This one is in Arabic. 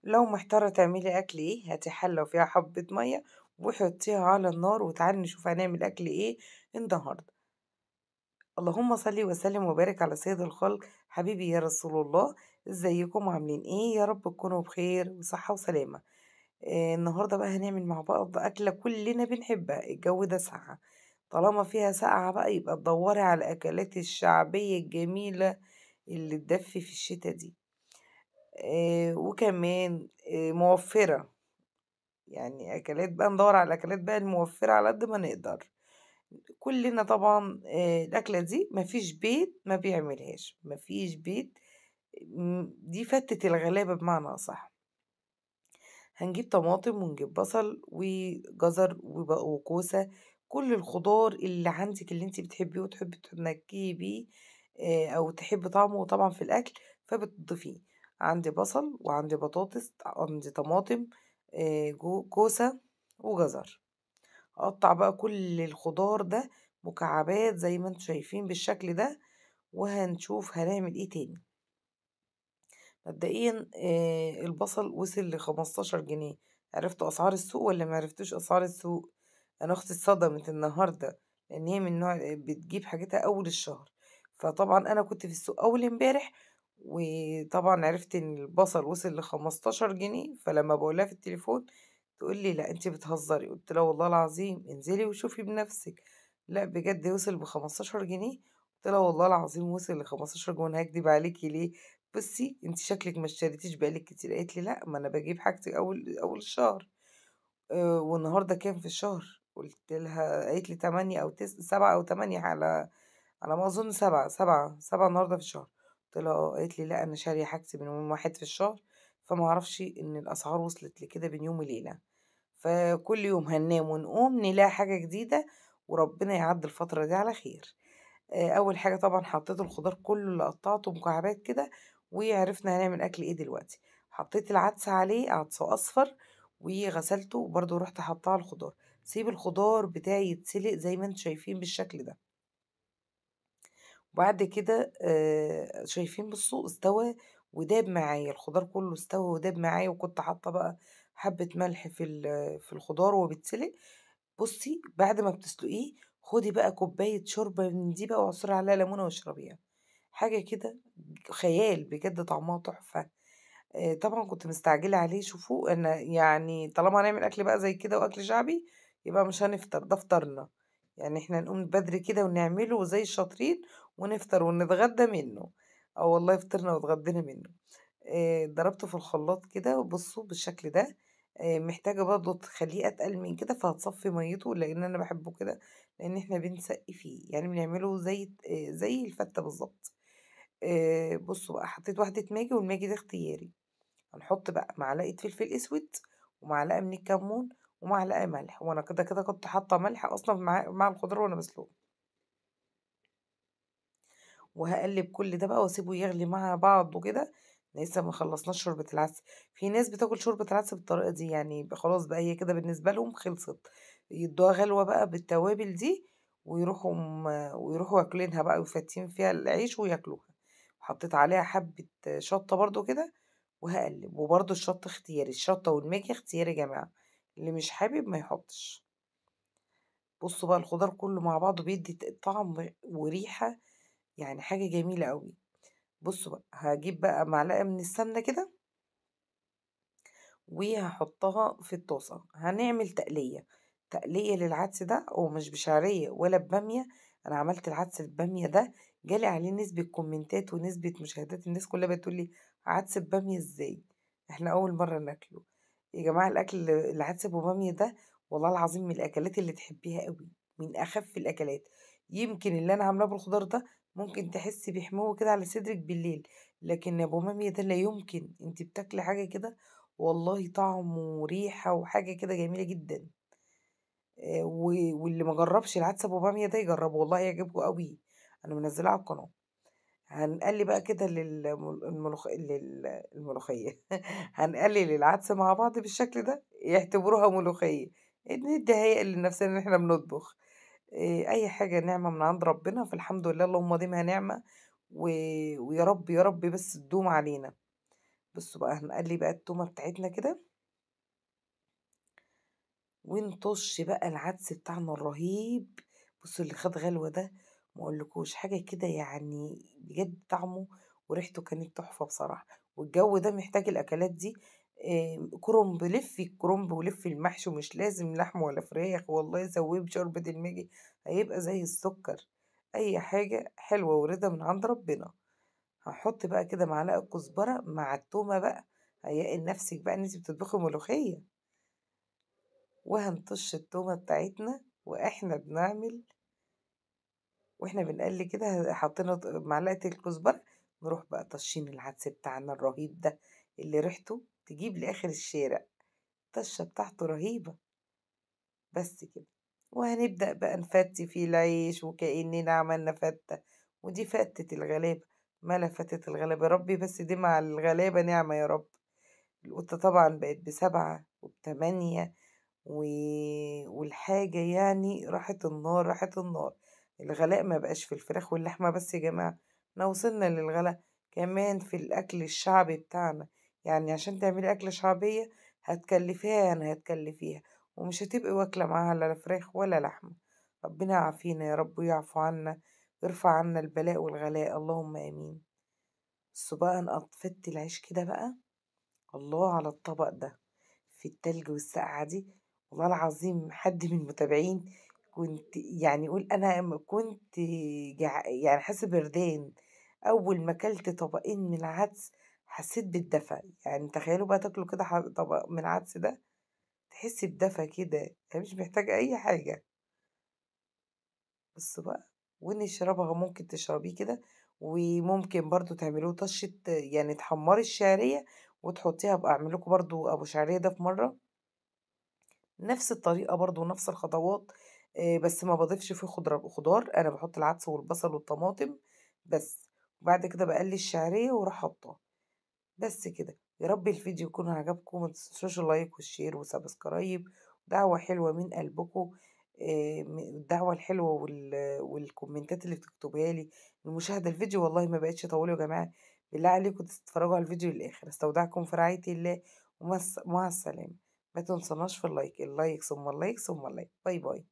لو محتارة تعملي أكل إيه، هاتي حلة وفيها حبة مية وحطيها على النار وتعالي نشوف هنعمل أكل إيه النهاردة. اللهم صل وسلم وبارك على سيد الخلق حبيبي يا رسول الله. ازيكم عاملين ايه؟ يا رب تكونوا بخير وصحة وسلامة. النهاردة بقى هنعمل مع بعض أكلة كلنا بنحبها. الجو ده ساقعة، طالما فيها ساقعة بقى يبقى تدوري على الأكلات الشعبية الجميلة اللي تدفي في الشتا دي. وكمان موفرة، يعني أكلات بقى ندور على الأكلات بقى الموفرة على قد ما نقدر. كلنا طبعا الأكلة دي مفيش بيت ما بيعملهاش، مفيش بيت. دي فتة الغلابة بمعنى أصح. هنجيب طماطم ونجيب بصل وجزر وكوسة، كل الخضار اللي عندك اللي انت بتحبيه وتحبي تنكهي بيه أو تحبي طعمه طبعا في الأكل فبتضيفيه. عندي بصل وعندي بطاطس، عندي طماطم، كوسة وجزر. أقطع بقى كل الخضار ده مكعبات زي ما انتم شايفين بالشكل ده. وهنشوف هنعمل ايه تاني. مبدئيا البصل وصل ل15 جنيه. عرفتوا أسعار السوق ولا معرفتوش أسعار السوق؟ أنا أختي اتصدمت النهاردة، لأن هي من نوع بتجيب حاجتها أول الشهر. فطبعا أنا كنت في السوق أول امبارح، وطبعا عرفت إن البصل وصل ل15 جنيه. فلما بقولها في التليفون تقول لي لا انتي بتهزري. قلت لها والله العظيم انزلي وشوفي بنفسك. لا بجد وصل ب15 جنيه. قلت لها والله العظيم وصل ل15 جنيه، وانا هكدب عليكي ليه؟ بصي انت شكلك ما اشتريتيش بقالك كتير. قالت لي لا ما انا بجيب حاجتي اول الشهر. والنهارده كام في الشهر؟ قلت لها، قالت لي 8 او 7 او 8 على ما اظن 7 النهارده في الشهر. قلت لها اه. قالت لي لا انا شاريه حاجتي من يوم واحد في الشهر، فما اعرفش ان الاسعار وصلت لكده بين يوم وليله. فكل يوم هننام ونقوم نلاقي حاجة جديدة، وربنا يعدي الفترة دي على خير. أول حاجة طبعا حطيت الخضار كله اللي قطعته مكعبات كده، وعرفنا هنعمل أكل ايه دلوقتي. حطيت العدس عليه عدس أصفر وغسلته، وبرضه رحت حطاه على الخضار. سيب الخضار بتاعي يتسلق زي ما انتم شايفين بالشكل ده. وبعد كده شايفين بصوا استوى وداب معايا، الخضار كله استوى وداب معايا، وكنت حاطة بقى حبة ملح في الخضار وهو بيتسلق. بُصّي، بعد ما بتسلقيه خدي بقى كوباية شوربة من دي بقى واعصري عليها ليمونة واشربيها. حاجة كده خيال بجد، طعمها تحفة. طبعًا كنت مستعجلة عليه. شوفوا أنا يعني طالما هنعمل أكل بقى زي كده وأكل شعبي يبقى مش هنفطر، ده فطارنا. يعني إحنا نقوم بدري كده ونعمله زي الشاطرين ونفطر ونتغدى منه. آه والله فطرنا واتغدينا منه. ضربته في الخلاط كده وبصوا بالشكل ده. محتاجة برضه تخلّيه أتقل من كده فهتصفّي مَيّته، لإن أنا باحبه كده، لإن إحنا بنسقّي فيه، يعني بنعمله زي الفتة بالضبط. بصوا بقى حطيت واحدة ماجي والماجي ده اختياري. هنحط بقى معلقة فلفل أسود ومعلقة من الكمون ومعلقة ملح، وأنا كده كنت حاطة ملح أصلًا مع الخضار وأنا باسلقه. وهاقلّب كل ده بقى واسيبه يغلي مع بعضه كده. لسه ما خلّصناش شوربة العدس. في ناس بتاكل شوربة العدس بالطريقة دي، يعني خلاص بقى هي كده بالنسبة لهم خلصت. يدوها غلوة بقى بالتوابل دي ويروحوا واكلينها بقى وفاتين فيها العيش وياكلوها. وحطيت عليها حبة شطة برضه كده وهاقلّب. وبرضه الشطة اختياري، الشطة والماجي اختياري يا جماعة، اللي مش حابب ما يحطش. بُصّوا بقى الخضار كله مع بعضه بيدّي طعم وريحة، يعني حاجة جميلة أوي. بُصّوا بقى، هاجيب بقى معلقة من السمنة كده وهاحطها في الطاسة. هنعمل تقلية، تقلية للعدس ده ومش بشعرية ولا ببامية. أنا عملت العدس البامية ده جالي عليه نسبة كومنتات ونسبة مشاهدات، الناس كلها بتقول لي عدس ببامية إزاي؟ إحنا أول مرة ناكله. يا جماعة الأكل العدس ببامية ده والله العظيم من الأكلات اللي تحبيها أوي، من أخف الأكلات. يمكن اللي أنا عاملاه بالخضار ده ممكن تحسي بحموة كده على صدرِك بالليل، لكن أبو بامية ده لا يمكن. أنتِ بتاكلي حاجة كده والله طعم وريحة وحاجة كده جميلة جدًا. و واللي ما جرّبش العدس أبو بامية ده يجرّبه والله هيعجبكم أوي. أنا منزّلاه على القناة. هنقلي بقى كده الملوخية هنقلي العدس مع بعض بالشكل ده يعتبروها ملوخية. ندّي هيئة لنفسنا إن إحنا بنطبخ. أي حاجة نعمة من عند ربنا، فالحمد لله اللهم ديمها نعمة. و ويا رب، يا رب بس تدوم علينا. بصوا بقى هنقلي بقى التومة بتاعتنا كده، ونطش بقى العدس بتاعنا الرهيب. بصوا اللي خد غلوة ده ما اقولكوش حاجة كده، يعني بجد طعمه وريحته كانت تحفة بصراحة. والجو ده محتاج الأكلات دي. كرنب، لفي الكرنب ولفي المحشي، ومش لازم لحم ولا فراخ، والله زويه بشوربة الماجي هيبقى زي السكر. أي حاجة حلوة ورضا من عند ربنا. هحط بقى كده معلقة كزبرة مع التومة بقى، هيئي نفسك بقى ان انت بتطبخي ملوخية. وهنطش التومة بتاعتنا واحنا بنقلي كده، حطينا معلقة الكزبرة، نروح بقى طشين العدس بتاعنا الرهيب ده اللي ريحته تجيب لآخر الشارع. الطشة بتاعته رهيبة. بس كده. وهنبدأ بقى نفتي فيه العيش وكأننا عملنا فتة. ودي فتة الغلابة. ملا فتة الغلابة يا ربي، بس دي مع الغلابة نعمة يا رب. القطة طبعا بقت ب7 وب8 و... والحاجة يعني راحت النار راحت النار. الغلاء ما بقاش في الفراخ واللحمة بس يا جماعة، احنا وصلنا للغلاء كمان في الأكل الشعبي بتاعنا. يعني عشان تعملي أكلة شعبية هتكلفيها، يعني هتكلفيها ومش هتبقي واكلة معاها لا فراخ ولا لحمة. ربنا يعافينا يا رب ويعفو عنا، ويرفع عنا البلاء والغلاء، اللهم آمين. بصوا بقى أنا قطفت العيش كده بقى، الله على الطبق ده في التلج والسقعة دي. والله العظيم حد من المتابعين كنت يعني يقول أنا كنت يعني حاسة بردان. أول ما أكلت طبقين من العدس حسيت بالدفى. يعني تخيلوا بقى تاكلوا كده طبق من العدس ده تحسي بدفى كده، يعني مش محتاجة أي حاجة. بس بقى ونشربها، ممكن تشربيه كده، وممكن برضو تعملوه طشة، يعني تحمري الشعرية وتحطيها. بقى اعمل لكم برضو ابو شعرية ده في مرة، نفس الطريقة برضو ونفس الخطوات. بس ما بضيفش فيه خضار، انا بحط العدس والبصل والطماطم بس. وبعد كده بقلي الشعرية واروح حطها. بس كده. يا رب الفيديو يكون عجبكم، ما تنسوش اللايك والشير وسبسكرايب. دعوة حلوة من قلبكم. الدعوة الحلوة والكومنتات اللي بتكتبها لي، المشاهدة الفيديو والله ما بقتش طويلة يا جماعة. بالله عليكم تتفرجوا على الفيديو للآخر. استودعكم في رعاية الله، ومع السلامة. ما تنسوناش في اللايك ثم اللايك ثم اللايك. باي باي.